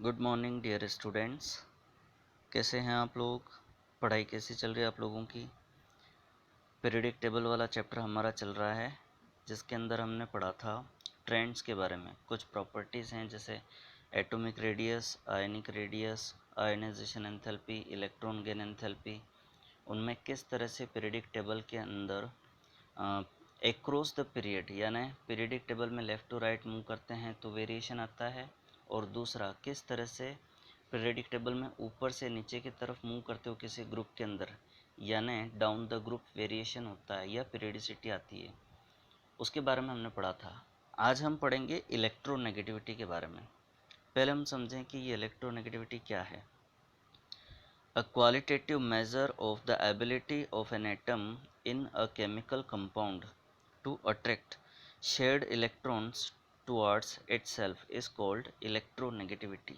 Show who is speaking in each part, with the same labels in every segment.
Speaker 1: Good morning dear students. कैसे हैं आप लोग? पढ़ाई कैसी चल रही है आप लोगों की? पीरियडिक टेबल वाला चैप्टर हमारा चल रहा है, जिसके अंदर हमने पढ़ा था ट्रेंड्स के बारे में। कुछ प्रॉपर्टीज़ हैं जैसे atomic radius, ionic radius, ionization enthalpy, electron gain enthalpy. उनमें किस तरह से पीरियडिक टेबल के अंदर एक्रॉस द पीरियड, यानी पीरियडिक टेबल में लेफ़्ट टू राइट मूव करते हैं तो वेरिएशन आता है, और दूसरा किस तरह से पीरियडिक टेबल में ऊपर से नीचे की तरफ मूव करते हो किसी ग्रुप के अंदर, यानी डाउन द ग्रुप वेरिएशन होता है या पीरियडिसिटी आती है, उसके बारे में हमने पढ़ा था। आज हम पढ़ेंगे इलेक्ट्रोनेगेटिविटी के बारे में। पहले हम समझें कि ये इलेक्ट्रोनेगेटिविटी क्या है। A qualitative measure of the ability of an atom in a chemical compound to attract shared electrons towards itself is called electronegativity।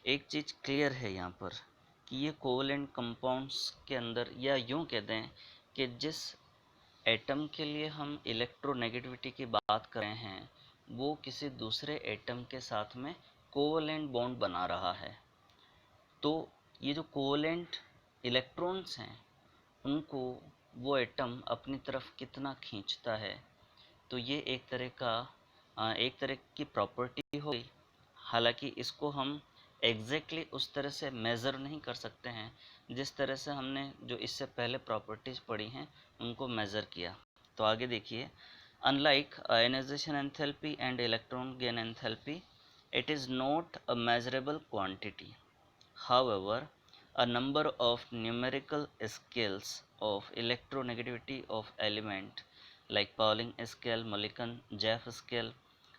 Speaker 1: एक चीज़ क्लियर है यहाँ पर कि ये कोवलेंट कंपाउंड्स के अंदर, या यूँ कह दें कि जिस एटम के लिए हम इलेक्ट्रोनेगेटिविटी की बात कर रहे हैं वो किसी दूसरे एटम के साथ में कोवलेंट बॉन्ड बना रहा है। तो ये जो कोवलेंट इलेक्ट्रॉन्स हैं उनको वो एटम अपनी तरफ कितना खींचता है, तो ये एक तरह की प्रॉपर्टी हो गई। हालांकि इसको हम एग्जैक्टली उस तरह से मेज़र नहीं कर सकते हैं जिस तरह से हमने जो इससे पहले प्रॉपर्टीज़ पढ़ी हैं उनको मेज़र किया। तो आगे देखिए, unlike ionization enthalpy and electron gain enthalpy, it is not a measurable quantity. However, a number of numerical scales of electronegativity of element like Pauling scale, Mulliken, Jaffe scale,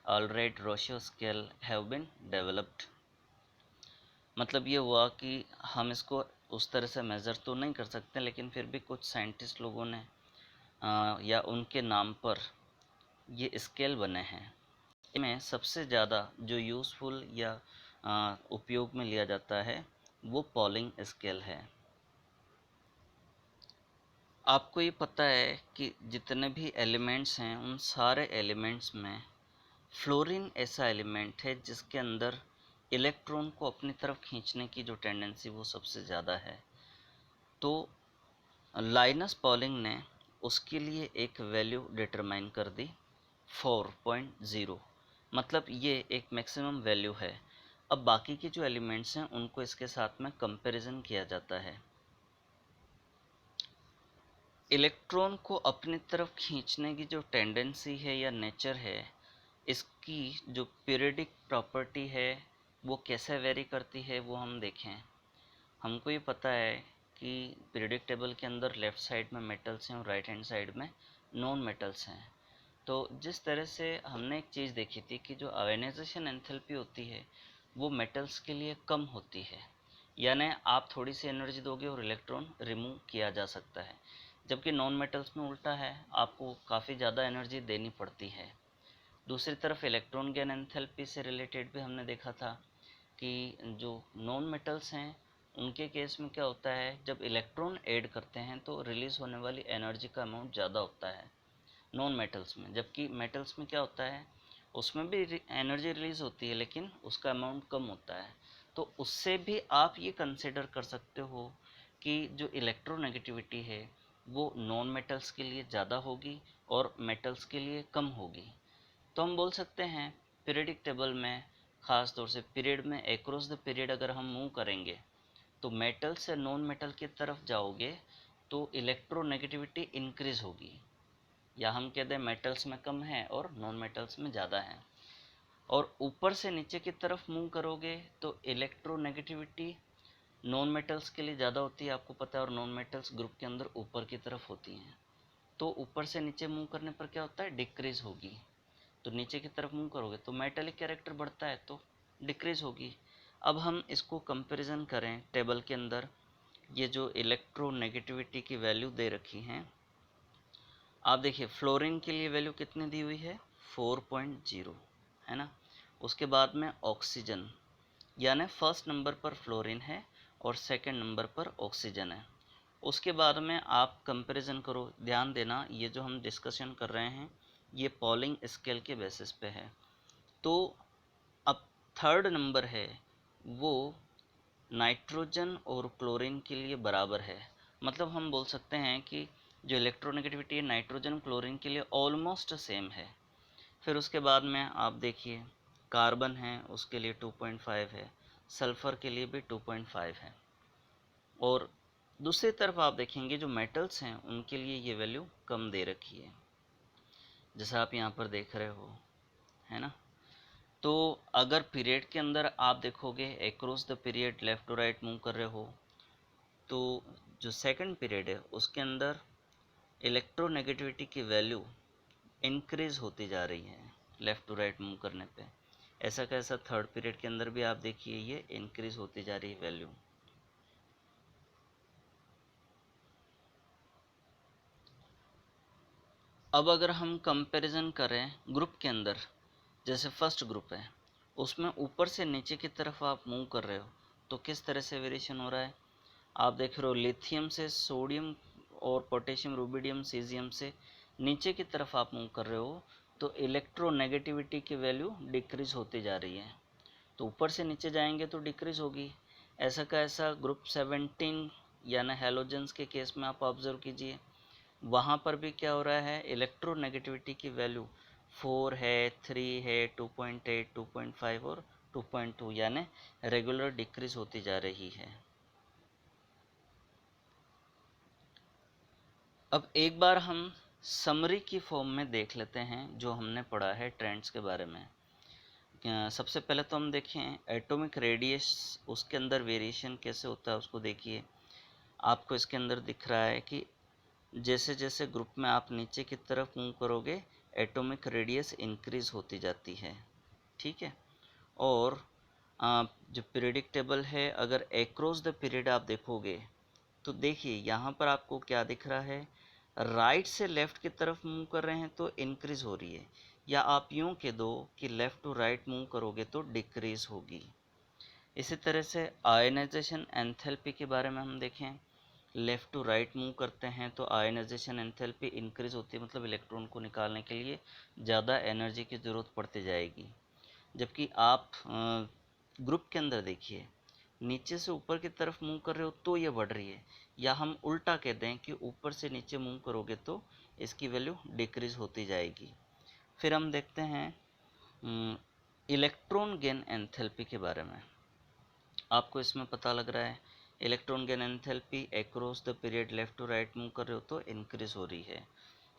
Speaker 1: Allred-Roscoe scale have been developed। मतलब ये हुआ कि हम इसको उस तरह से measure तो नहीं कर सकते, लेकिन फिर भी कुछ साइंटिस्ट लोगों ने या उनके नाम पर ये स्केल बने हैं। इनमें सबसे ज़्यादा जो यूज़फुल या उपयोग में लिया जाता है वो पॉलिंग स्केल है। आपको ये पता है कि जितने भी एलिमेंट्स हैं उन सारे एलिमेंट्स में फ्लोरीन ऐसा एलिमेंट है जिसके अंदर इलेक्ट्रॉन को अपनी तरफ खींचने की जो टेंडेंसी वो सबसे ज़्यादा है। तो लाइनस पॉलिंग ने उसके लिए एक वैल्यू डिटरमाइन कर दी 4.0, मतलब ये एक मैक्सिमम वैल्यू है। अब बाकी के जो एलिमेंट्स हैं उनको इसके साथ में कंपैरिजन किया जाता है। इलेक्ट्रॉन को अपनी तरफ खींचने की जो टेंडेंसी है या नेचर है, इसकी जो पीरियडिक प्रॉपर्टी है वो कैसे वेरी करती है वो हम देखें। हमको ये पता है कि पीरियडिक टेबल के अंदर लेफ़्ट साइड में मेटल्स हैं और राइट हैंड साइड में नॉन मेटल्स हैं। तो जिस तरह से हमने एक चीज़ देखी थी कि जो आयनाइजेशन एंथैल्पी होती है वो मेटल्स के लिए कम होती है, यानी आप थोड़ी सी एनर्जी दोगे और इलेक्ट्रॉन रिमूव किया जा सकता है, जबकि नॉन मेटल्स में उल्टा है, आपको काफ़ी ज़्यादा एनर्जी देनी पड़ती है। दूसरी तरफ इलेक्ट्रॉन गेन एंथैल्पी से रिलेटेड भी हमने देखा था कि जो नॉन मेटल्स हैं उनके केस में क्या होता है, जब इलेक्ट्रॉन ऐड करते हैं तो रिलीज़ होने वाली एनर्जी का अमाउंट ज़्यादा होता है नॉन मेटल्स में, जबकि मेटल्स में क्या होता है उसमें भी एनर्जी रिलीज़ होती है लेकिन उसका अमाउंट कम होता है। तो उससे भी आप ये कंसिडर कर सकते हो कि जो इलेक्ट्रोनेगेटिविटी है वो नॉन मेटल्स के लिए ज़्यादा होगी और मेटल्स के लिए कम होगी। तो हम बोल सकते हैं पीरियडिक टेबल में ख़ास तौर से पीरियड में एक्रॉस द पीरियड अगर हम मूव करेंगे तो मेटल से नॉन मेटल की तरफ जाओगे तो इलेक्ट्रोनेगेटिविटी इंक्रीज़ होगी, या हम कह दें मेटल्स में कम है और नॉन मेटल्स में ज़्यादा है। और ऊपर से नीचे की तरफ मूव करोगे तो इलेक्ट्रोनेगेटिविटी नॉन मेटल्स के लिए ज़्यादा होती है, आपको पता है, और नॉन मेटल्स ग्रुप के अंदर ऊपर की तरफ होती हैं। तो ऊपर से नीचे मूव करने पर क्या होता है, डिक्रीज़ होगी। तो नीचे की तरफ मूव करोगे तो मेटेलिक कैरेक्टर बढ़ता है तो डिक्रीज़ होगी। अब हम इसको कंपैरिजन करें टेबल के अंदर, ये जो इलेक्ट्रोनेगेटिविटी की वैल्यू दे रखी हैं, आप देखिए फ्लोरीन के लिए वैल्यू कितनी दी हुई है 4.0, है ना। उसके बाद में ऑक्सीजन, यानी फर्स्ट नंबर पर फ्लोरीन है और सेकंड नंबर पर ऑक्सीजन है। उसके बाद में आप कंपैरिजन करो, ध्यान देना ये जो हम डिस्कशन कर रहे हैं ये पॉलिंग स्केल के बेसिस पे है। तो अब थर्ड नंबर है वो नाइट्रोजन और क्लोरीन के लिए बराबर है। मतलब हम बोल सकते हैं कि जो इलेक्ट्रोनेगेटिविटी है नाइट्रोजन क्लोरीन के लिए ऑलमोस्ट सेम है। फिर उसके बाद में आप देखिए कार्बन है उसके लिए 2.5 है, सल्फ़र के लिए भी 2.5 है, और दूसरी तरफ आप देखेंगे जो मेटल्स हैं उनके लिए ये वैल्यू कम दे रखी है, जैसा आप यहाँ पर देख रहे हो, है ना। तो अगर पीरियड के अंदर आप देखोगे across the period left to right move कर रहे हो, तो जो सेकंड पीरियड है उसके अंदर इलेक्ट्रोनेगेटिविटी की वैल्यू इंक्रीज होती जा रही है लेफ़्ट टू राइट मूव करने पे। ऐसा कैसा थर्ड पीरियड के अंदर भी आप देखिए ये इंक्रीज होती जा रही है वैल्यू। अब अगर हम कंपैरिजन करें ग्रुप के अंदर, जैसे फर्स्ट ग्रुप है उसमें ऊपर से नीचे की तरफ आप मूव कर रहे हो तो किस तरह से वेरिएशन हो रहा है। आप देख रहे हो लिथियम से सोडियम और पोटेशियम रुबिडियम सीजियम से नीचे की तरफ आप मूव कर रहे हो तो इलेक्ट्रोनेगेटिविटी की वैल्यू डिक्रीज होती जा रही है। तो ऊपर से नीचे जाएंगे तो डिक्रीज होगी। ऐसा का ऐसा ग्रुप 17 यानी हेलोजेंस के केस में आप ऑब्जर्व कीजिए, वहाँ पर भी क्या हो रहा है इलेक्ट्रोनेगेटिविटी की वैल्यू 4 है, 3 है, 2.8, 2.5 और 2.2 यानी रेगुलर डिक्रीज होती जा रही है। अब एक बार हम समरी की फॉर्म में देख लेते हैं जो हमने पढ़ा है ट्रेंड्स के बारे में। सबसे पहले तो हम देखें एटॉमिक रेडियस, उसके अंदर वेरिएशन कैसे होता है उसको देखिए। आपको इसके अंदर दिख रहा है कि जैसे जैसे ग्रुप में आप नीचे की तरफ मूव करोगे एटॉमिक रेडियस इंक्रीज होती जाती है, ठीक है। और जो पीरियडिक टेबल है अगर एक्रॉस द पीरियड आप देखोगे तो देखिए यहाँ पर आपको क्या दिख रहा है, राइट से लेफ़्ट की तरफ मूव कर रहे हैं तो इंक्रीज हो रही है, या आप यूँ कह दो कि लेफ़्ट टू राइट मूव करोगे तो डिक्रीज होगी। इसी तरह से आयनाइजेशन एंथैल्पी के बारे में हम देखें, लेफ़्ट टू राइट मूव करते हैं तो आयनाइजेशन एंथैल्पी इंक्रीज होती है, मतलब इलेक्ट्रॉन को निकालने के लिए ज़्यादा एनर्जी की ज़रूरत पड़ती जाएगी। जबकि आप ग्रुप के अंदर देखिए नीचे से ऊपर की तरफ मूव कर रहे हो तो ये बढ़ रही है, या हम उल्टा कह दें कि ऊपर से नीचे मूव करोगे तो इसकी वैल्यू डिक्रीज होती जाएगी। फिर हम देखते हैं इलेक्ट्रॉन गेन एंथैल्पी के बारे में। आपको इसमें पता लग रहा है electron gain enthalpy across the period left to right move कर रहे हो तो इंक्रीज हो रही है,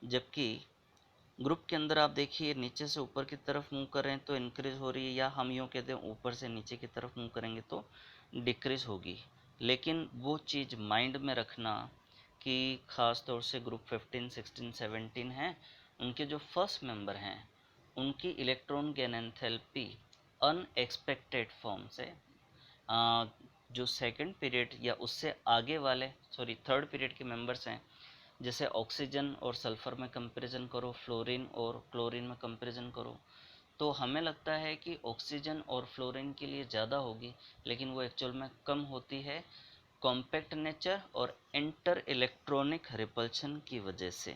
Speaker 1: जबकि ग्रुप के अंदर आप देखिए नीचे से ऊपर की तरफ मूव कर रहे हैं तो इंक्रीज हो रही है, या हम यूँ कहते हैं ऊपर से नीचे की तरफ मूव करेंगे तो डिक्रीज होगी। लेकिन वो चीज़ माइंड में रखना कि ख़ास तौर से ग्रुप 15, 16, 17 हैं, उनके जो फर्स्ट मेंबर हैं उनकी electron gain enthalpy unexpected form से जो सेकंड पीरियड या उससे आगे वाले थर्ड पीरियड के मेंबर्स हैं, जैसे ऑक्सीजन और सल्फ़र में कंपैरिजन करो, फ्लोरीन और क्लोरीन में कंपैरिजन करो, तो हमें लगता है कि ऑक्सीजन और फ्लोरीन के लिए ज़्यादा होगी, लेकिन वो एक्चुअल में कम होती है कॉम्पैक्ट नेचर और इंटर इलेक्ट्रॉनिक रिपल्शन की वजह से।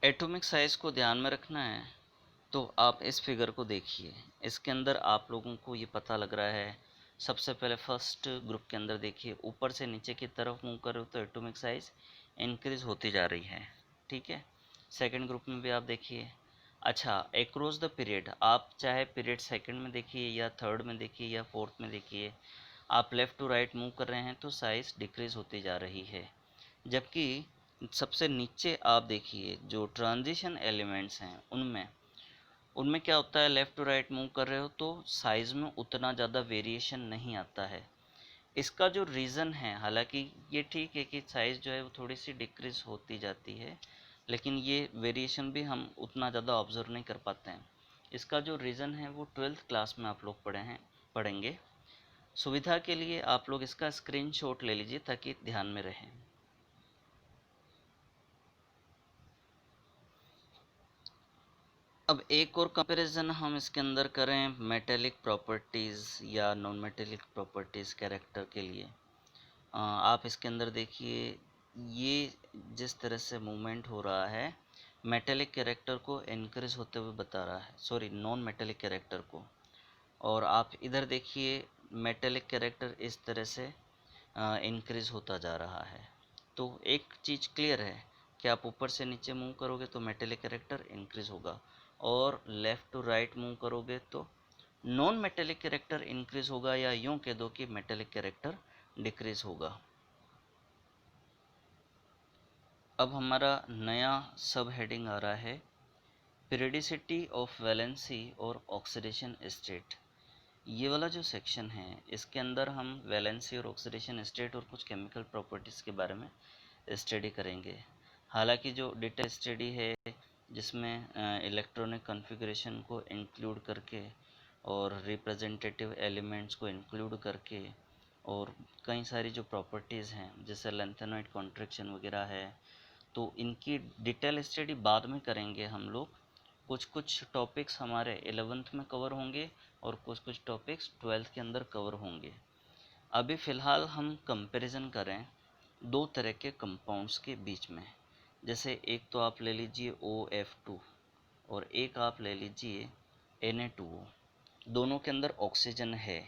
Speaker 1: एटॉमिक साइज को ध्यान में रखना है तो आप इस फिगर को देखिए, इसके अंदर आप लोगों को ये पता लग रहा है। सबसे पहले फर्स्ट ग्रुप के अंदर देखिए ऊपर से नीचे की तरफ मूव कर रहे हो तो एटॉमिक साइज इंक्रीज होती जा रही है, ठीक है। सेकंड ग्रुप में भी आप देखिए। अच्छा, एक्रॉस द पीरियड आप चाहे पीरियड सेकंड में देखिए या थर्ड में देखिए या फोर्थ में देखिए, आप लेफ़्ट टू राइट मूव कर रहे हैं तो साइज डिक्रीज होती जा रही है। जबकि सबसे नीचे आप देखिए जो ट्रांजिशन एलिमेंट्स हैं उनमें उनमें क्या होता है, लेफ़्ट टू राइट मूव कर रहे हो तो साइज़ में उतना ज़्यादा वेरिएशन नहीं आता है। इसका जो रीज़न है, हालांकि ये ठीक है कि साइज़ जो है वो थोड़ी सी डिक्रीज़ होती जाती है, लेकिन ये वेरिएशन भी हम उतना ज़्यादा ऑब्ज़र्व नहीं कर पाते हैं। इसका जो रीज़न है वो 12th क्लास में आप लोग पढ़ेंगे। सुविधा के लिए आप लोग इसका स्क्रीनशॉट ले लीजिए ताकि ध्यान में रहे। अब एक और कंपैरिजन हम इसके अंदर करें मेटेलिक प्रॉपर्टीज़ या नॉन मेटेलिक प्रॉपर्टीज़ कैरेक्टर के लिए। आप इसके अंदर देखिए ये जिस तरह से मूवमेंट हो रहा है मेटेलिक कैरेक्टर को इंक्रीज होते हुए बता रहा है, सॉरी नॉन मेटेलिक कैरेक्टर को। और आप इधर देखिए मेटेलिक कैरेक्टर इस तरह से इंक्रीज होता जा रहा है। तो एक चीज़ क्लियर है कि आप ऊपर से नीचे मूव करोगे तो मेटेलिक कैरेक्टर इंक्रीज होगा, और लेफ़्ट टू राइट मूव करोगे तो नॉन मेटेलिक कैरेक्टर इंक्रीज होगा, या यूँ कह दो कि मेटेलिक कैरेक्टर डिक्रीज होगा। अब हमारा नया सब हेडिंग आ रहा है पीरियडिसिटी ऑफ वैलेंसी और ऑक्सीडेशन स्टेट। ये वाला जो सेक्शन है इसके अंदर हम वैलेंसी और ऑक्सीडेशन स्टेट और कुछ केमिकल प्रॉपर्टीज़ के बारे में स्टडी करेंगे। हालांकि जो डिटेल स्टडी है जिसमें इलेक्ट्रॉनिक कॉन्फ़िगरेशन को इंक्लूड करके और रिप्रेजेंटेटिव एलिमेंट्स को इंक्लूड करके और कई सारी जो प्रॉपर्टीज़ हैं जैसे लेंथेनॉइड कॉन्ट्रैक्शन वगैरह है, तो इनकी डिटेल स्टडी बाद में करेंगे हम लोग। कुछ कुछ टॉपिक्स हमारे 11th में कवर होंगे और कुछ कुछ टॉपिक्स 12th के अंदर कवर होंगे। अभी फ़िलहाल हम कंपैरिजन करें दो तरह के कंपाउंड्स के बीच में। जैसे एक तो आप ले लीजिए OF2 और एक आप ले लीजिए Na2O। दोनों के अंदर ऑक्सीजन है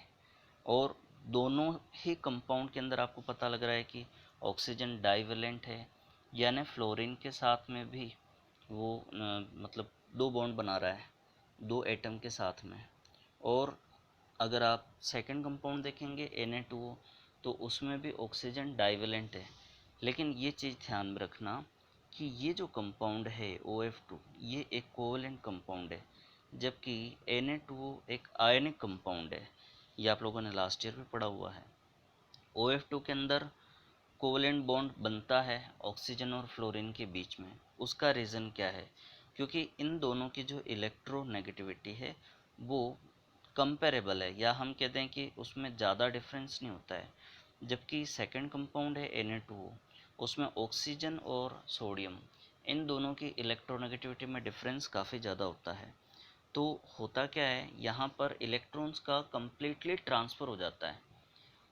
Speaker 1: और दोनों ही कंपाउंड के अंदर आपको पता लग रहा है कि ऑक्सीजन डाइवेलेंट है, यानी फ्लोरीन के साथ में भी वो मतलब दो बॉन्ड बना रहा है दो एटम के साथ में। और अगर आप सेकंड कंपाउंड देखेंगे Na2O तो उसमें भी ऑक्सीजन डाइवेलेंट है। लेकिन ये चीज़ ध्यान में रखना कि ये जो कंपाउंड है OF2 ये एक कोवैलेंट कंपाउंड है, जबकि Na2O एक आयनिक कंपाउंड है। ये आप लोगों ने लास्ट ईयर में पढ़ा हुआ है। OF2 के अंदर कोवैलेंट बॉन्ड बनता है ऑक्सीजन और फ्लोरीन के बीच में। उसका रीज़न क्या है? क्योंकि इन दोनों की जो इलेक्ट्रोनेगेटिविटी है वो कंपेरेबल है, या हम कहते हैं कि उसमें ज़्यादा डिफरेंस नहीं होता है। जबकि सेकंड कंपाउंड है Na2O उसमें ऑक्सीजन और सोडियम इन दोनों की इलेक्ट्रोनेगेटिविटी में डिफरेंस काफ़ी ज़्यादा होता है। तो होता क्या है, यहाँ पर इलेक्ट्रॉन्स का कम्प्लीटली ट्रांसफ़र हो जाता है।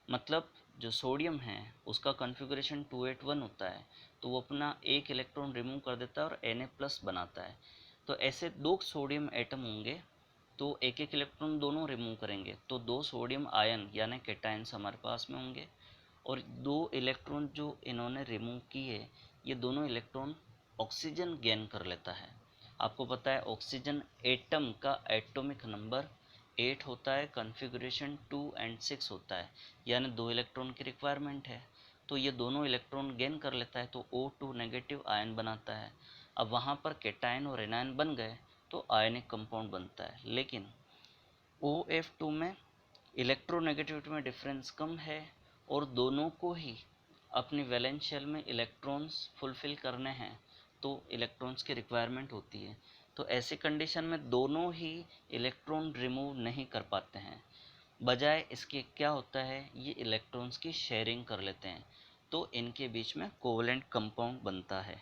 Speaker 1: मतलब जो सोडियम है उसका कॉन्फ़िगरेशन 281 होता है, तो वो अपना एक इलेक्ट्रॉन रिमूव कर देता है और Na+ बनाता है। तो ऐसे दो सोडियम एटम होंगे तो एक एक इलेक्ट्रॉन दोनों रिमूव करेंगे, तो दो सोडियम आयन यानी कैटायंस हमारे पास में होंगे। और दो इलेक्ट्रॉन जो इन्होंने रिमूव किए ये दोनों इलेक्ट्रॉन ऑक्सीजन गेन कर लेता है। आपको पता है ऑक्सीजन एटम का एटॉमिक नंबर 8 होता है, कॉन्फ़िगरेशन 2 और 6 होता है, यानी दो इलेक्ट्रॉन की रिक्वायरमेंट है। तो ये दोनों इलेक्ट्रॉन गेन कर लेता है तो O2 नेगेटिव आयन बनाता है। अब वहाँ पर कैटायन और एनायन बन गए तो आयनिक कंपाउंड बनता है। लेकिन OF2 में इलेक्ट्रोनेगेटिविटी में डिफरेंस कम है और दोनों को ही अपनी वैलेंस शेल में इलेक्ट्रॉन्स फुलफ़िल करने हैं, तो इलेक्ट्रॉन्स की रिक्वायरमेंट होती है। तो ऐसी कंडीशन में दोनों ही इलेक्ट्रॉन रिमूव नहीं कर पाते हैं, बजाय इसके क्या होता है ये इलेक्ट्रॉन्स की शेयरिंग कर लेते हैं, तो इनके बीच में कोवैलेंट कंपाउंड बनता है।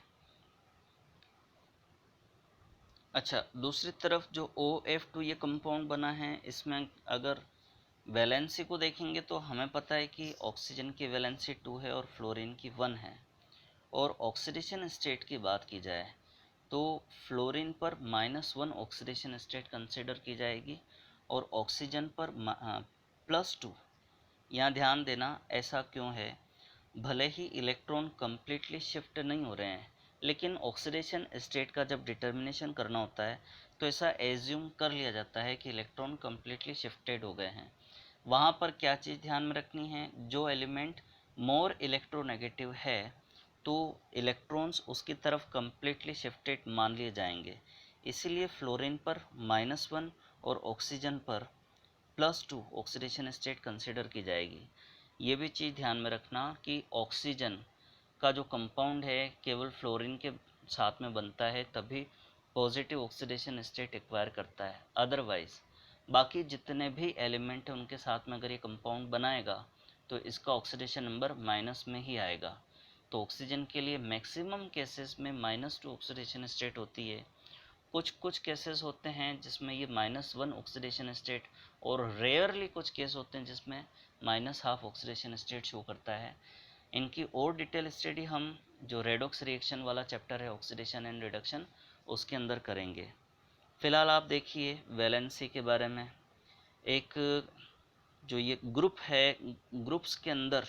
Speaker 1: अच्छा, दूसरी तरफ जो OF2 ये कंपाउंड बना है इसमें अगर वैलेंसी को देखेंगे तो हमें पता है कि ऑक्सीजन की वैलेंसी 2 है और फ्लोरीन की 1 है। और ऑक्सीडेशन स्टेट की बात की जाए तो फ्लोरीन पर -1 ऑक्सीडेशन स्टेट कंसिडर की जाएगी और ऑक्सीजन पर +2। यहाँ ध्यान देना ऐसा क्यों है, भले ही इलेक्ट्रॉन कम्प्लीटली शिफ्ट नहीं हो रहे हैं, लेकिन ऑक्सीडेशन स्टेट का जब डिटर्मिनेशन करना होता है तो ऐसा एज्यूम कर लिया जाता है कि इलेक्ट्रॉन कम्प्लीटली शिफ्टेड हो गए हैं। वहाँ पर क्या चीज़ ध्यान में रखनी है, जो एलिमेंट मोर इलेक्ट्रोनेगेटिव है तो इलेक्ट्रॉन्स उसकी तरफ कम्प्लीटली शिफ्टेड मान लिए जाएंगे। इसीलिए फ्लोरीन पर -1 और ऑक्सीजन पर +2 ऑक्सीडेशन स्टेट कंसिडर की जाएगी। ये भी चीज़ ध्यान में रखना कि ऑक्सीजन का जो कंपाउंड है केवल फ्लोरीन के साथ में बनता है तभी पॉजिटिव ऑक्सीडेशन स्टेट एक्वायर करता है। अदरवाइज बाकी जितने भी एलिमेंट हैं उनके साथ में अगर ये कंपाउंड बनाएगा तो इसका ऑक्सीडेशन नंबर माइनस में ही आएगा। तो ऑक्सीजन के लिए मैक्सिमम केसेस में -2 ऑक्सीडेशन स्टेट होती है। कुछ कुछ केसेस होते हैं जिसमें ये -1 ऑक्सीडेशन स्टेट और रेयरली कुछ केस होते हैं जिसमें -1/2 ऑक्सीडेशन स्टेट शो करता है। इनकी और डिटेल स्टडी हम जो रेडॉक्स रिएक्शन वाला चैप्टर है ऑक्सीडेशन एंड रिडक्शन उसके अंदर करेंगे। फ़िलहाल आप देखिए वैलेंसी के बारे में। एक जो ये ग्रुप है, ग्रुप्स के अंदर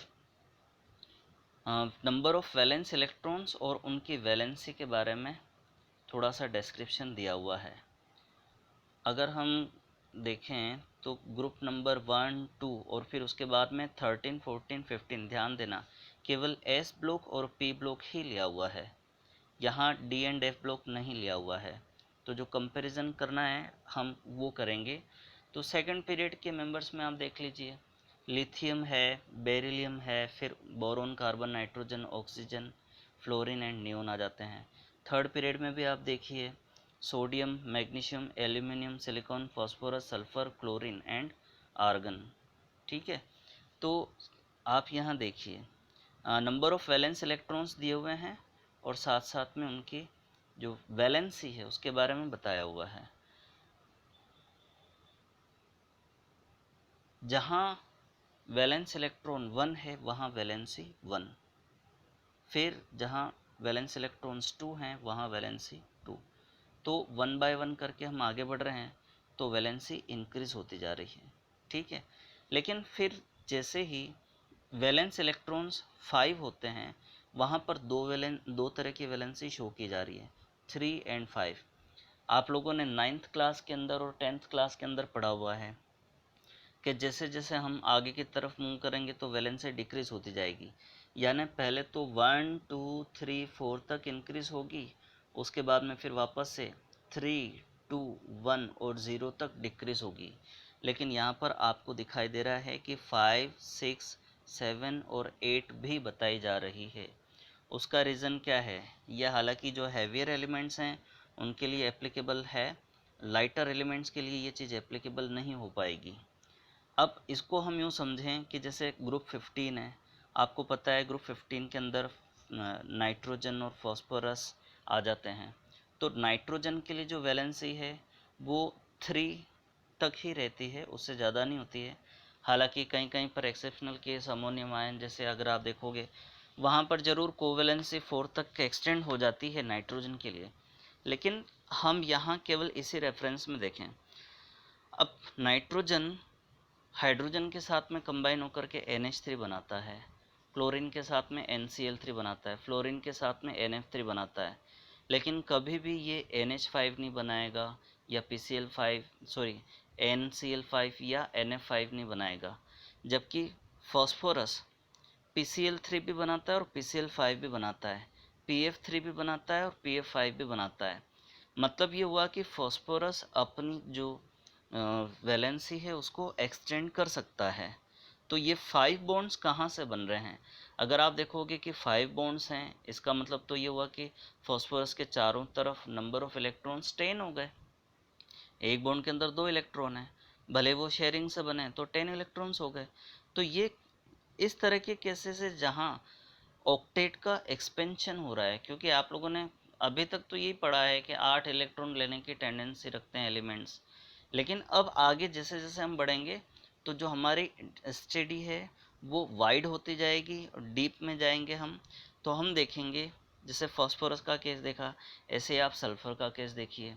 Speaker 1: नंबर ऑफ़ वैलेंस इलेक्ट्रॉन्स और उनकी वैलेंसी के बारे में थोड़ा सा डिस्क्रिप्शन दिया हुआ है। अगर हम देखें तो ग्रुप नंबर 1, 2 और फिर उसके बाद में 13, 14, 15, ध्यान देना केवल एस ब्लॉक और पी ब्लॉक ही लिया हुआ है, यहाँ डी एंड एफ ब्लॉक नहीं लिया हुआ है। तो जो कंपैरिजन करना है हम वो करेंगे। तो सेकंड पीरियड के मेंबर्स में आप देख लीजिए, लिथियम है, बेरिलियम है, फिर boron, carbon, nitrogen, oxygen, fluorine and neon आ जाते हैं। थर्ड पीरियड में भी आप देखिए sodium, magnesium, aluminium, silicon, phosphorus, sulphur, chlorine and argon. ठीक है, तो आप यहाँ देखिए नंबर ऑफ़ वैलेंस इलेक्ट्रॉन्स दिए हुए हैं और साथ साथ में उनकी जो वैलेंसी है उसके बारे में बताया हुआ है। जहाँ वैलेंस इलेक्ट्रॉन 1 है वहाँ वैलेंसी 1, फिर जहाँ वैलेंस इलेक्ट्रॉन्स 2 हैं वहाँ वैलेंसी 2। तो 1 बाय 1 करके हम आगे बढ़ रहे हैं तो वैलेंसी इंक्रीज होती जा रही है। ठीक है, लेकिन फिर जैसे ही वैलेंस इलेक्ट्रॉन्स 5 होते हैं वहाँ पर दो तरह की वैलेंसी शो की जा रही है, 3 एंड 5। आप लोगों ने 9th क्लास के अंदर और 10th क्लास के अंदर पढ़ा हुआ है कि जैसे जैसे हम आगे की तरफ मूव करेंगे तो वैलेंसी डिक्रीज होती जाएगी, यानी पहले तो 1, 2, 3, 4 तक इंक्रीज होगी, उसके बाद में फिर वापस से 3, 2, 1 और 0 तक डिक्रीज होगी। लेकिन यहाँ पर आपको दिखाई दे रहा है कि 5, 6, 7 और 8 भी बताई जा रही है। उसका रीज़न क्या है? यह हालांकि जो हैवियर एलिमेंट्स हैं उनके लिए एप्लीकेबल है, लाइटर एलिमेंट्स के लिए ये चीज़ एप्लीकेबल नहीं हो पाएगी। अब इसको हम यूँ समझें कि जैसे ग्रुप 15 है, आपको पता है ग्रुप 15 के अंदर नाइट्रोजन और फॉस्फोरस आ जाते हैं। तो नाइट्रोजन के लिए जो वैलेंसी है वो 3 तक ही रहती है, उससे ज़्यादा नहीं होती है। हालांकि कहीं कहीं पर एक्सेप्शनल केस अमोनियम आयन जैसे अगर आप देखोगे वहाँ पर ज़रूर कोवैलेंसी 4 तक एक्सटेंड हो जाती है नाइट्रोजन के लिए, लेकिन हम यहाँ केवल इसी रेफरेंस में देखें। अब नाइट्रोजन हाइड्रोजन के साथ में कंबाइन होकर के NH3 बनाता है, क्लोरीन के साथ में NCl3 बनाता है, फ्लोरीन के साथ में NF3 बनाता है, लेकिन कभी भी ये NH5 नहीं बनाएगा या NCl5 या NF5 नहीं बनाएगा। जबकि फॉस्फोरस PCl3 भी बनाता है और PCl5 भी बनाता है, PF3 भी बनाता है और PF5 भी बनाता है। मतलब ये हुआ कि फॉस्फोरस अपनी जो वैलेंसी है उसको एक्सटेंड कर सकता है। तो ये 5 बॉन्ड्स कहाँ से बन रहे हैं? अगर आप देखोगे कि 5 बॉन्ड्स हैं, इसका मतलब तो ये हुआ कि फॉस्फोरस के चारों तरफ नंबर ऑफ इलेक्ट्रॉन्स 10 हो गए। एक बॉन्ड के अंदर 2 इलेक्ट्रॉन है, भले वो शेयरिंग से बने तो 10 इलेक्ट्रॉन्स हो गए। तो ये इस तरह के केसेस है जहाँ ऑक्टेट का एक्सपेंशन हो रहा है, क्योंकि आप लोगों ने अभी तक तो यही पढ़ा है कि 8 इलेक्ट्रॉन लेने की टेंडेंसी रखते हैं एलिमेंट्स, लेकिन अब आगे जैसे जैसे हम बढ़ेंगे तो जो हमारी स्टडी है वो वाइड होती जाएगी और डीप में जाएंगे हम। तो हम देखेंगे जैसे फास्फोरस का केस देखा, ऐसे आप सल्फ़र का केस देखिए।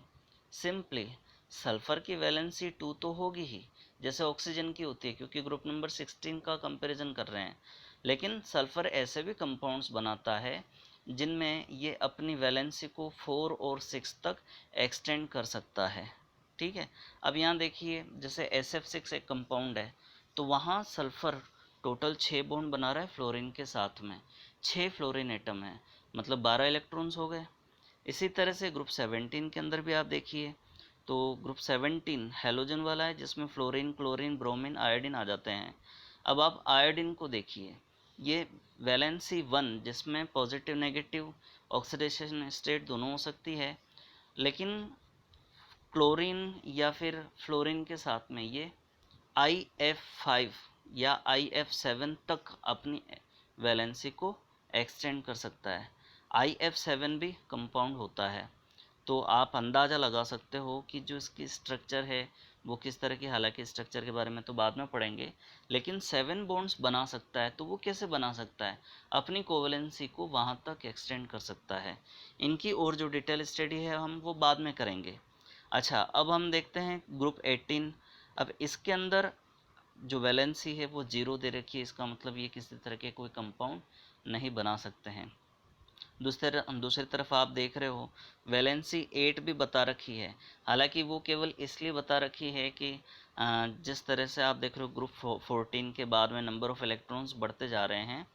Speaker 1: सिंपली सल्फ़र की वैलेंसी 2 तो होगी ही जैसे ऑक्सीजन की होती है, क्योंकि ग्रुप नंबर 16 का कंपैरिजन कर रहे हैं। लेकिन सल्फ़र ऐसे भी कंपाउंड्स बनाता है जिनमें ये अपनी वैलेंसी को 4 और 6 तक एक्सटेंड कर सकता है। ठीक है, अब यहाँ देखिए जैसे SF6 एक कंपाउंड है, तो वहाँ सल्फ़र टोटल 6 बॉन्ड बना रहा है फ्लोरीन के साथ में, 6 फ्लोरीन एटम है, मतलब 12 इलेक्ट्रॉन्स हो गए। इसी तरह से ग्रुप 17 के अंदर भी आप देखिए तो ग्रुप 17 हैलोजन वाला है जिसमें फ्लोरीन, क्लोरीन, ब्रोमीन, आयोडीन आ जाते हैं। अब आप आयोडीन को देखिए, ये वैलेंसी 1 जिसमें पॉजिटिव नेगेटिव ऑक्सीडेशन स्टेट दोनों हो सकती है, लेकिन क्लोरीन या फिर फ्लोरीन के साथ में ये IF5 या IF7 तक अपनी वैलेंसी को एक्सटेंड कर सकता है। IF7 भी कंपाउंड होता है। तो आप अंदाज़ा लगा सकते हो कि जो इसकी स्ट्रक्चर है वो किस तरह की, हालांकि स्ट्रक्चर के बारे में तो बाद में पढ़ेंगे, लेकिन 7 बॉन्ड्स बना सकता है। तो वो कैसे बना सकता है? अपनी कोवलेंसी को वहाँ तक एक्सटेंड कर सकता है। इनकी और जो डिटेल स्टडी है हम वो बाद में करेंगे। अच्छा, अब हम देखते हैं ग्रुप 18। अब इसके अंदर जो वैलेंसी है वो 0 दे रखी है, इसका मतलब ये किसी तरह के कोई कंपाउंड नहीं बना सकते हैं। दूसरी तरफ आप देख रहे हो वैलेंसी 8 भी बता रखी है। हालांकि वो केवल इसलिए बता रखी है कि जिस तरह से आप देख रहे हो ग्रुप 14 के बाद में नंबर ऑफ इलेक्ट्रॉन्स बढ़ते जा रहे हैं,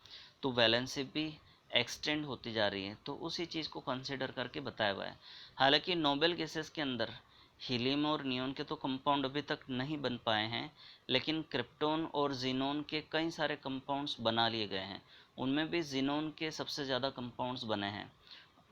Speaker 1: तो वैलेंसी भी एक्सटेंड होती जा रही है, तो उसी चीज़ को कंसिडर करके बताया हुआ है। हालांकि नोबेल गैसेस के अंदर हीलियम और नियोन के तो कंपाउंड अभी तक नहीं बन पाए हैं, लेकिन क्रिप्टॉन और जीनोन के कई सारे कंपाउंड्स बना लिए गए हैं। उनमें भी जीनोन के सबसे ज़्यादा कंपाउंड्स बने हैं,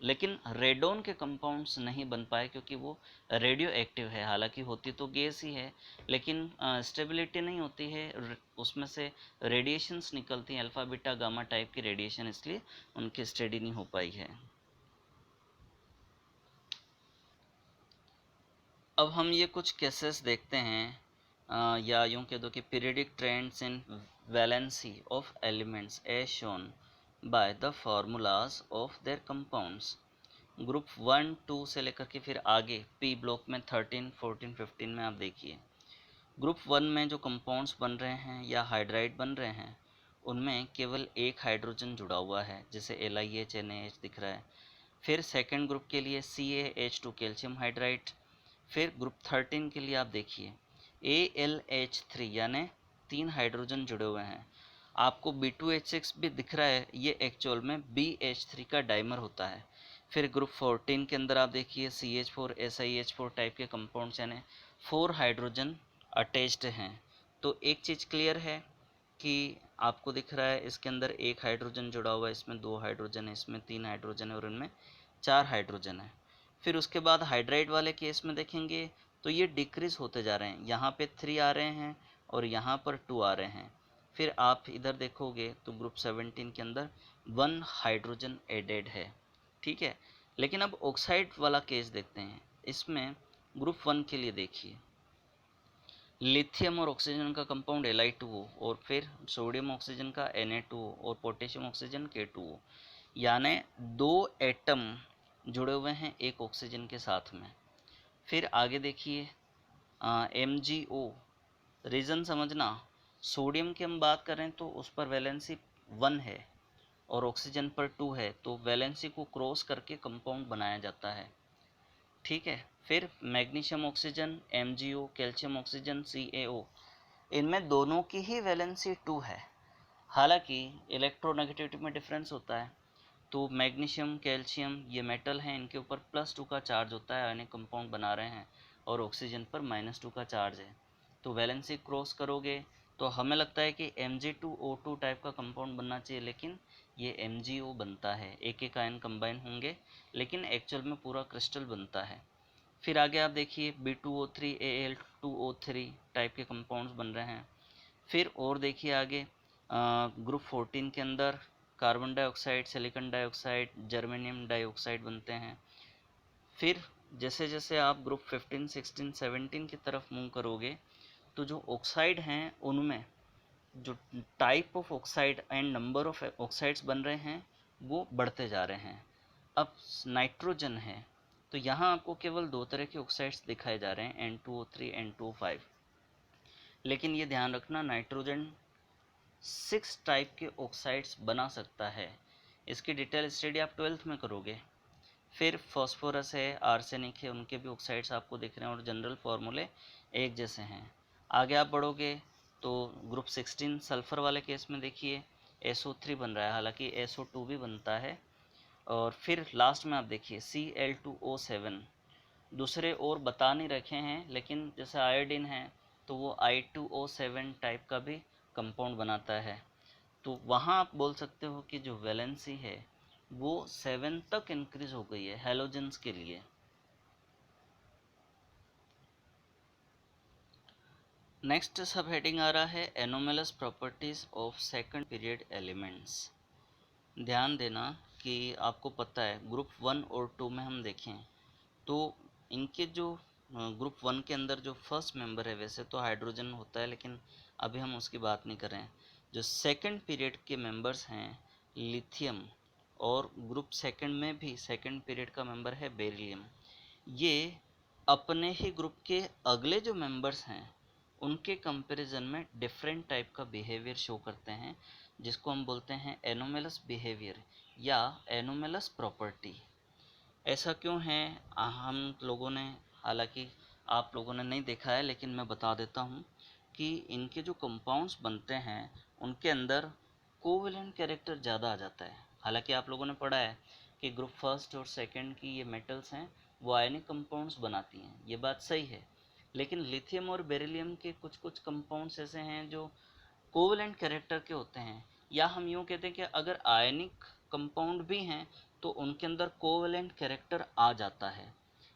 Speaker 1: लेकिन रेडोन के कंपाउंड्स नहीं बन पाए क्योंकि वो रेडियो एक्टिव है। हालांकि होती तो गैस ही है, लेकिन स्टेबिलिटी नहीं होती है, उसमें से रेडिएशंस निकलती हैं, अल्फ़ा बीटा गामा टाइप की रेडिएशन, इसलिए उनकी स्टडी नहीं हो पाई है। अब हम ये कुछ केसेस देखते हैं, या यूँ कह दो कि periodic trends in valency of elements as shown by the formulas of their compounds. Group 1 2 से लेकर के फिर आगे पी ब्लॉक में 13 14 15 में आप देखिए, ग्रुप 1 में जो कंपाउंड्स बन रहे हैं या हाइड्राइड बन रहे हैं, उनमें केवल एक हाइड्रोजन जुड़ा हुआ है, जैसे LiH NaH दिख रहा है। फिर सेकेंड ग्रुप के लिए CaH2 कैल्शियम हाइड्राइड। फिर ग्रुप 13 के लिए आप देखिए AlH3 यानी 3 हाइड्रोजन जुड़े हुए हैं। आपको B2H6 भी दिख रहा है, ये एक्चुअल में BH3 का डाइमर होता है। फिर ग्रुप 14 के अंदर आप देखिए CH4 SiH4 टाइप के कंपाउंड्स यानी 4 हाइड्रोजन अटैच्ड हैं। तो एक चीज़ क्लियर है कि आपको दिख रहा है इसके अंदर एक हाइड्रोजन जुड़ा हुआ है, इसमें 2 हाइड्रोजन है, इसमें 3 हाइड्रोजन है और इनमें 4 हाइड्रोजन है। फिर उसके बाद हाइड्राइड वाले केस में देखेंगे तो ये डिक्रीज होते जा रहे हैं, यहाँ पे 3 आ रहे हैं और यहाँ पर 2 आ रहे हैं। फिर आप इधर देखोगे तो ग्रुप 17 के अंदर 1 हाइड्रोजन एडेड है, ठीक है। लेकिन अब ऑक्साइड वाला केस देखते हैं। इसमें ग्रुप 1 के लिए देखिए, लिथियम और ऑक्सीजन का कंपाउंड Li2O और फिर सोडियम ऑक्सीजन का Na2O और पोटेशियम ऑक्सीजन K2O, यानी 2 एटम जुड़े हुए हैं एक ऑक्सीजन के साथ में। फिर आगे देखिए MgO, रीज़न समझना, सोडियम की हम बात करें तो उस पर वैलेंसी 1 है और ऑक्सीजन पर 2 है, तो वैलेंसी को क्रॉस करके कंपाउंड बनाया जाता है, ठीक है। फिर magnesium oxygen MgO, calcium oxygen CaO, इनमें दोनों की ही वैलेंसी 2 है। हालांकि इलेक्ट्रोनेगेटिविटी में डिफरेंस होता है, तो मैग्नीशियम कैल्शियम ये मेटल हैं, इनके ऊपर +2 का चार्ज होता है, आयनिक कंपाउंड बना रहे हैं, और ऑक्सीजन पर -2 का चार्ज है। तो वैलेंसी क्रॉस करोगे तो हमें लगता है कि Mg2O2 टाइप का कंपाउंड बनना चाहिए, लेकिन ये MgO बनता है, एक एक आयन कंबाइन होंगे, लेकिन एक्चुअल में पूरा क्रिस्टल बनता है। फिर आगे आप देखिए B2O3 Al2O3 टाइप के कंपाउंड्स बन रहे हैं। फिर और देखिए आगे ग्रुप 14 के अंदर carbon dioxide, silicon dioxide, germanium dioxide बनते हैं। फिर जैसे जैसे आप ग्रुप 15 16 17 की तरफ मूव करोगे तो जो ऑक्साइड हैं उनमें जो type of oxide and number of oxides बन रहे हैं वो बढ़ते जा रहे हैं। अब नाइट्रोजन है तो यहाँ आपको केवल 2 तरह के ऑक्साइड्स दिखाए जा रहे हैं, N2O3 N2O5। लेकिन ये ध्यान रखना नाइट्रोजन 6 टाइप के ऑक्साइड्स बना सकता है। इसकी डिटेल स्टडी आप 12th में करोगे। फिर फॉस्फोरस है, आर्सेनिक है, उनके भी ऑक्साइड्स आपको दिख रहे हैं और जनरल फार्मूले एक जैसे हैं। आगे आप बढ़ोगे तो ग्रुप 16 सल्फ़र वाले केस में देखिए SO3 बन रहा है, हालांकि SO2 भी बनता है। और फिर लास्ट में आप देखिए Cl2O7, दूसरे और बता नहीं रखे हैं, लेकिन जैसे आयोडीन है तो वो I2O7 टाइप का भी कंपाउंड बनाता है। तो वहाँ आप बोल सकते हो कि जो वैलेंसी है वो 7 तक इंक्रीज हो गई है हैलोजेंस के लिए। नेक्स्ट सब हेडिंग आ रहा है anomalous properties of second period elements. ध्यान देना कि आपको पता है ग्रुप 1 और 2 में हम देखें तो इनके जो ग्रुप 1 के अंदर जो फर्स्ट मेंबर है, वैसे तो हाइड्रोजन होता है लेकिन अभी हम उसकी बात नहीं कर रहे हैं। जो सेकंड पीरियड के मेंबर्स हैं लिथियम, और ग्रुप सेकंड में भी सेकंड पीरियड का मेंबर है बेरिलियम, ये अपने ही ग्रुप के अगले जो मेंबर्स हैं उनके कंपैरिजन में डिफरेंट टाइप का बिहेवियर शो करते हैं, जिसको हम बोलते हैं एनोमेलस बिहेवियर या एनोमेलस प्रॉपर्टी। ऐसा क्यों है? हम लोगों ने, हालांकि आप लोगों ने नहीं देखा है लेकिन मैं बता देता हूँ कि इनके जो कंपाउंड्स बनते हैं उनके अंदर कोवेलेंट कैरेक्टर ज़्यादा आ जाता है। हालांकि आप लोगों ने पढ़ा है कि ग्रुप फर्स्ट और सेकंड की ये मेटल्स हैं वो आयनिक कंपाउंड्स बनाती हैं, ये बात सही है। लेकिन लिथियम और बेरिलियम के कुछ कुछ कंपाउंड्स ऐसे हैं जो कोवेलेंट कैरेक्टर के होते हैं, या हम यूँ कहते हैं कि अगर आयनिक कंपाउंड भी हैं तो उनके अंदर कोवेलेंट कैरेक्टर आ जाता है।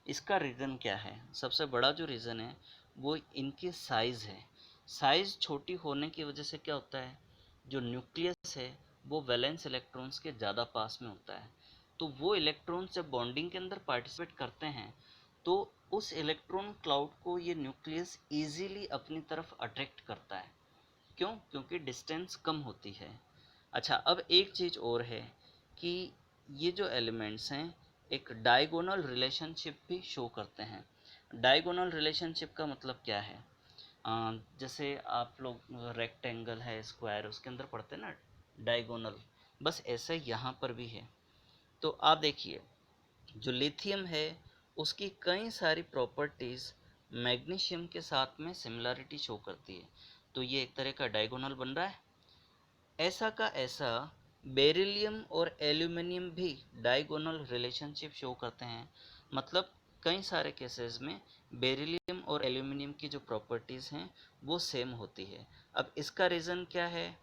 Speaker 1: इसका रीज़न क्या है? सबसे बड़ा जो रीज़न है वो इनकी साइज़ है। साइज़ छोटी होने की वजह से क्या होता है, जो न्यूक्लियस है वो वैलेंस इलेक्ट्रॉन्स के ज़्यादा पास में होता है। तो वो इलेक्ट्रॉन्स जब बॉन्डिंग के अंदर पार्टिसिपेट करते हैं तो उस इलेक्ट्रॉन क्लाउड को ये न्यूक्लियस ईजीली अपनी तरफ अट्रैक्ट करता है। क्यों? क्योंकि डिस्टेंस कम होती है। अच्छा, अब एक चीज़ और है कि ये जो एलिमेंट्स हैं एक डायगोनल रिलेशनशिप भी शो करते हैं। डायगोनल रिलेशनशिप का मतलब क्या है? जैसे आप लोग रेक्टेंगल है, स्क्वायर, उसके अंदर पढ़ते हैं ना डायगोनल, बस ऐसे यहाँ पर भी है। तो आप देखिए, जो लिथियम है उसकी कई सारी प्रॉपर्टीज़ मैग्नीशियम के साथ में सिमिलरिटी शो करती है, तो ये एक तरह का डायगोनल बन रहा है। ऐसा का ऐसा बेरिलियम और एल्यूमिनियम भी डायगोनल रिलेशनशिप शो करते हैं। मतलब कई सारे केसेस में बेरिलियम और एल्यूमिनियम की जो प्रॉपर्टीज़ हैं वो सेम होती है। अब इसका रीज़न क्या है?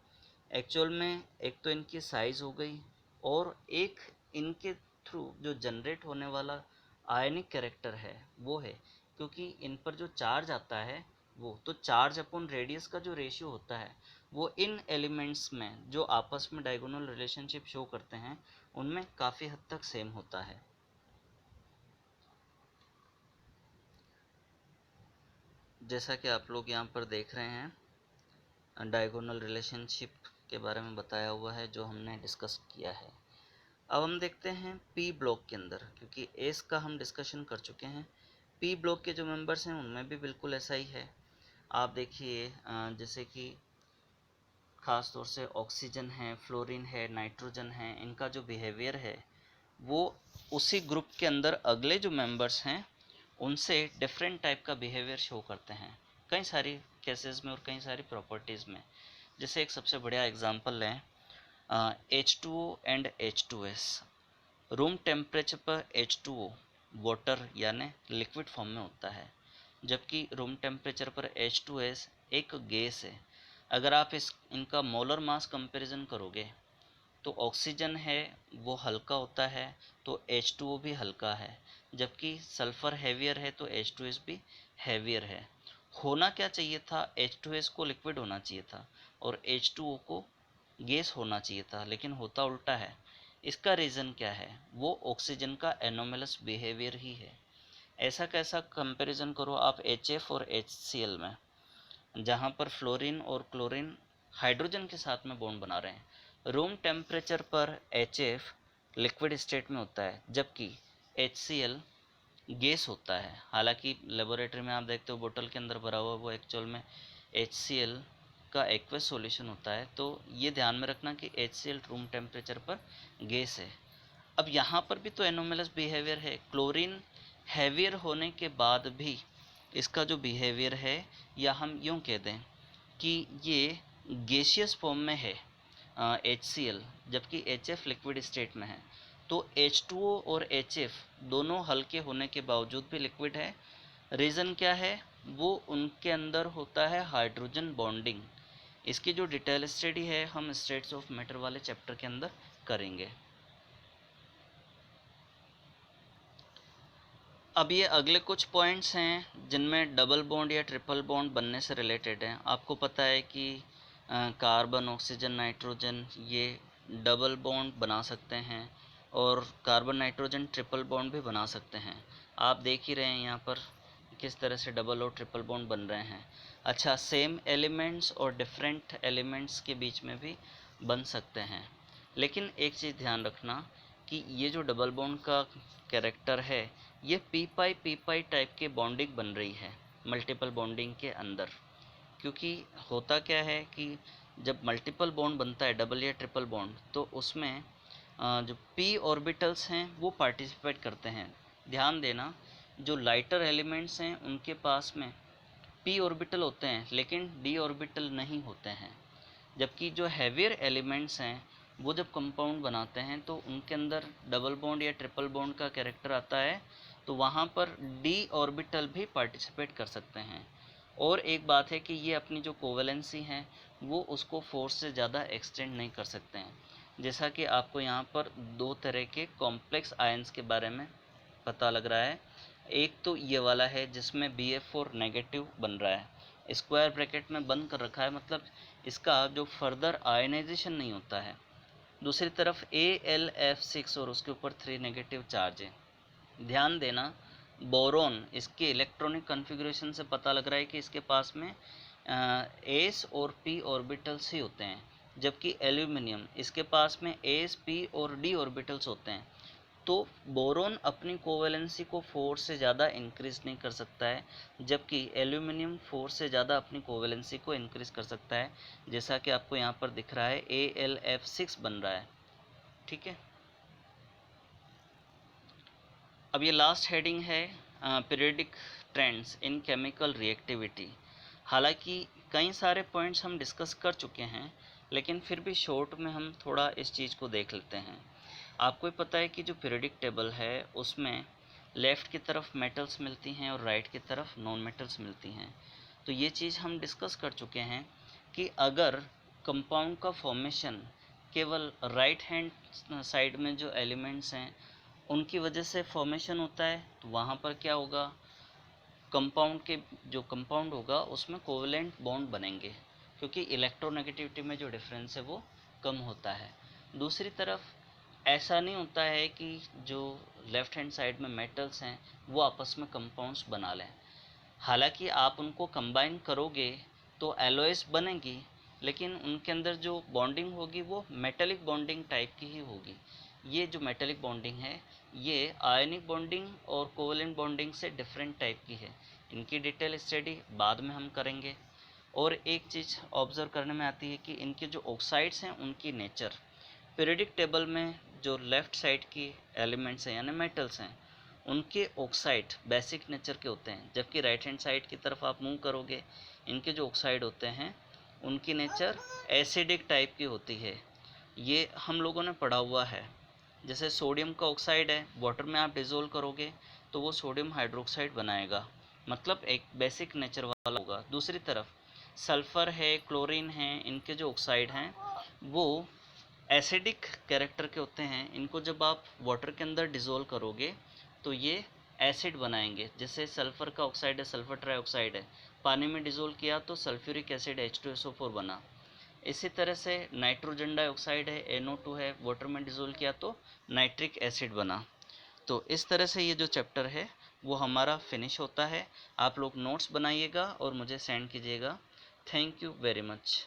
Speaker 1: एक्चुअल में एक तो इनकी साइज़ हो गई, और एक इनके थ्रू जो जनरेट होने वाला आयनिक कैरेक्टर है वो है, क्योंकि इन पर जो चार्ज आता है वो तो चार्ज अपॉन रेडियस का जो रेशियो होता है वो इन एलिमेंट्स में जो आपस में डायगोनल रिलेशनशिप शो करते हैं उनमें काफ़ी हद तक सेम होता है। जैसा कि आप लोग यहाँ पर देख रहे हैं, डायगोनल रिलेशनशिप के बारे में बताया हुआ है जो हमने डिस्कस किया है। अब हम देखते हैं पी ब्लॉक के अंदर, क्योंकि एस का हम डिस्कशन कर चुके हैं, पी ब्लॉक के जो मेंबर्स हैं उनमें भी बिल्कुल ऐसा ही है। आप देखिए, जैसे कि ख़ास तौर से ऑक्सीजन है, फ्लोरीन है, नाइट्रोजन है, इनका जो बिहेवियर है वो उसी ग्रुप के अंदर अगले जो मेंबर्स हैं उनसे डिफरेंट टाइप का बिहेवियर शो करते हैं कई सारी केसेस में और कई सारी प्रॉपर्टीज़ में। जैसे एक सबसे बढ़िया एग्जांपल लें, H2O and H2S। Room temperature पर H2O वाटर यानी लिक्विड फॉर्म में होता है, जबकि रूम टेम्परेचर पर H2S एक गैस है। अगर आप इनका मोलर मास कंपैरिजन करोगे तो ऑक्सीजन है वो हल्का होता है, तो H2O भी हल्का है, जबकि सल्फ़र हैवियर है तो H2S भी हैवियर है। होना क्या चाहिए था? H2S को लिक्विड होना चाहिए था और H2O को गैस होना चाहिए था, लेकिन होता उल्टा है। इसका रीज़न क्या है? वो ऑक्सीजन का एनोमलस बिहेवियर ही है। ऐसा कैसा कंपैरिजन करो आप HF और HCl में, जहाँ पर फ्लोरीन और क्लोरीन हाइड्रोजन के साथ में बॉन्ड बना रहे हैं। रूम टेम्परेचर पर HF लिक्विड स्टेट में होता है, जबकि HCl गैस होता है। हालांकि लेबोरेटरी में आप देखते हो बोतल के अंदर भरा हुआ वो एक्चुअल में HCl का एक्वस सॉल्यूशन होता है। तो ये ध्यान में रखना कि HCl रूम टेम्परेचर पर गैस है। अब यहाँ पर भी तो एनोमलस बिहेवियर है। क्लोरीन हैवियर होने के बाद भी इसका जो बिहेवियर है, या हम यूँ कह दें कि ये गैसियस फॉर्म में है HCl, जबकि HF लिक्विड स्टेट में है। तो H2O और HF दोनों हल्के होने के बावजूद भी लिक्विड है। रीज़न क्या है? वो उनके अंदर होता है हाइड्रोजन बॉन्डिंग। इसकी जो डिटेल स्टडी है हम स्टेट्स ऑफ मैटर वाले चैप्टर के अंदर करेंगे। अब ये अगले कुछ पॉइंट्स हैं जिनमें डबल बॉन्ड या ट्रिपल बॉन्ड बनने से रिलेटेड हैं। आपको पता है कि कार्बन, ऑक्सीजन, नाइट्रोजन ये डबल बॉन्ड बना सकते हैं और कार्बन नाइट्रोजन ट्रिपल बॉन्ड भी बना सकते हैं। आप देख ही रहे हैं यहाँ पर किस तरह से डबल और ट्रिपल बॉन्ड बन रहे हैं। अच्छा, सेम एलिमेंट्स और डिफरेंट एलिमेंट्स के बीच में भी बन सकते हैं, लेकिन एक चीज़ ध्यान रखना कि ये जो डबल बॉन्ड का कैरेक्टर है ये पी पाई टाइप के बॉन्डिंग बन रही है मल्टीपल बॉन्डिंग के अंदर। क्योंकि होता क्या है कि जब मल्टीपल बॉन्ड बनता है डबल या ट्रिपल बॉन्ड, तो उसमें जो पी ऑर्बिटल्स हैं वो पार्टिसिपेट करते हैं। ध्यान देना, जो लाइटर एलिमेंट्स हैं उनके पास में पी ऑर्बिटल होते हैं लेकिन डी ऑर्बिटल नहीं होते हैं, जबकि जो हैवियर एलिमेंट्स हैं वो जब कंपाउंड बनाते हैं तो उनके अंदर डबल बॉन्ड या ट्रिपल बॉन्ड का कैरेक्टर आता है, तो वहाँ पर डी ऑर्बिटल भी पार्टिसिपेट कर सकते हैं। और एक बात है कि ये अपनी जो कोवेलेंसी है वो उसको फोर्स से ज़्यादा एक्सटेंड नहीं कर सकते हैं। जैसा कि आपको यहाँ पर दो तरह के कॉम्प्लेक्स आयंस के बारे में पता लग रहा है। एक तो ये वाला है जिसमें BF4 नेगेटिव बन रहा है, स्क्वायर ब्रैकेट में बंद कर रखा है, मतलब इसका जो फर्दर आयनाइजेशन नहीं होता है। दूसरी तरफ AlF6 और उसके ऊपर 3 नेगेटिव चार्ज है। ध्यान देना, बोरोन इसके इलेक्ट्रॉनिक कॉन्फ़िगरेशन से पता लग रहा है कि इसके पास में एस और पी ऑर्बिटल्स ही होते हैं, जबकि एल्यूमिनियम इसके पास में एस पी और डी ऑर्बिटल्स होते हैं। तो बोरोन अपनी कोवेलेंसी को 4 से ज़्यादा इंक्रीज नहीं कर सकता है, जबकि एल्यूमिनियम 4 से ज़्यादा अपनी कोवेलेंसी को इंक्रीज कर सकता है, जैसा कि आपको यहाँ पर दिख रहा है AlF6 बन रहा है। ठीक है, अब ये लास्ट हेडिंग है पीरियडिक ट्रेंड्स इन केमिकल रिएक्टिविटी। हालांकि कई सारे पॉइंट्स हम डिस्कस कर चुके हैं, लेकिन फिर भी शॉर्ट में हम थोड़ा इस चीज़ को देख लेते हैं। आपको ही पता है कि जो पीरियडिक टेबल है उसमें लेफ़्ट की तरफ मेटल्स मिलती हैं और राइट की तरफ नॉन मेटल्स मिलती हैं। तो ये चीज़ हम डिस्कस कर चुके हैं कि अगर कंपाउंड का फॉर्मेशन केवल राइट हैंड साइड में जो एलिमेंट्स हैं उनकी वजह से फॉर्मेशन होता है, तो वहाँ पर क्या होगा, कंपाउंड के जो कंपाउंड होगा उसमें कोवेलेंट बॉन्ड बनेंगे, क्योंकि इलेक्ट्रोनेगेटिविटी में जो डिफरेंस है वो कम होता है। दूसरी तरफ ऐसा नहीं होता है कि जो लेफ़्ट हैंड साइड में मेटल्स हैं वो आपस में कंपाउंड्स बना लें। हालांकि आप उनको कंबाइन करोगे तो एलॉयस बनेंगी, लेकिन उनके अंदर जो बॉन्डिंग होगी वो मेटेलिक बॉन्डिंग टाइप की ही होगी। ये जो मेटेलिक बॉन्डिंग है ये आयनिक बॉन्डिंग और कोवेलेंट बॉन्डिंग से डिफरेंट टाइप की है। इनकी डिटेल स्टडी बाद में हम करेंगे। और एक चीज़ ऑब्ज़र्व करने में आती है कि इनके जो ऑक्साइड्स हैं उनकी नेचर, पीरियडिक टेबल में जो लेफ़्ट साइड की एलिमेंट्स हैं यानी मेटल्स हैं उनके ऑक्साइड बेसिक नेचर के होते हैं, जबकि राइट हैंड साइड की तरफ आप मूव करोगे इनके जो ऑक्साइड होते हैं उनकी नेचर एसिडिक टाइप की होती है। ये हम लोगों ने पढ़ा हुआ है। जैसे सोडियम का ऑक्साइड है, वाटर में आप डिज़ोल्व करोगे तो वो सोडियम हाइड्रोक्साइड बनाएगा, मतलब एक बेसिक नेचर वाला होगा। दूसरी तरफ सल्फ़र है, क्लोरीन है, इनके जो ऑक्साइड हैं वो एसिडिक कैरेक्टर के होते हैं। इनको जब आप वाटर के अंदर डिज़ोल्व करोगे तो ये एसिड बनाएंगे। जैसे सल्फ़र का ऑक्साइड है, सल्फ़र ट्राइऑक्साइड है, पानी में डिज़ोल्व किया तो सल्फ्यूरिक एसिड H2SO4 बना। इसी तरह से नाइट्रोजन डाइऑक्साइड है, NO2 है, वाटर में डिज़ोल्व किया तो नाइट्रिक एसिड बना। तो इस तरह से ये जो चैप्टर है वो हमारा फिनिश होता है। आप लोग नोट्स बनाइएगा और मुझे सेंड कीजिएगा। Thank you very much.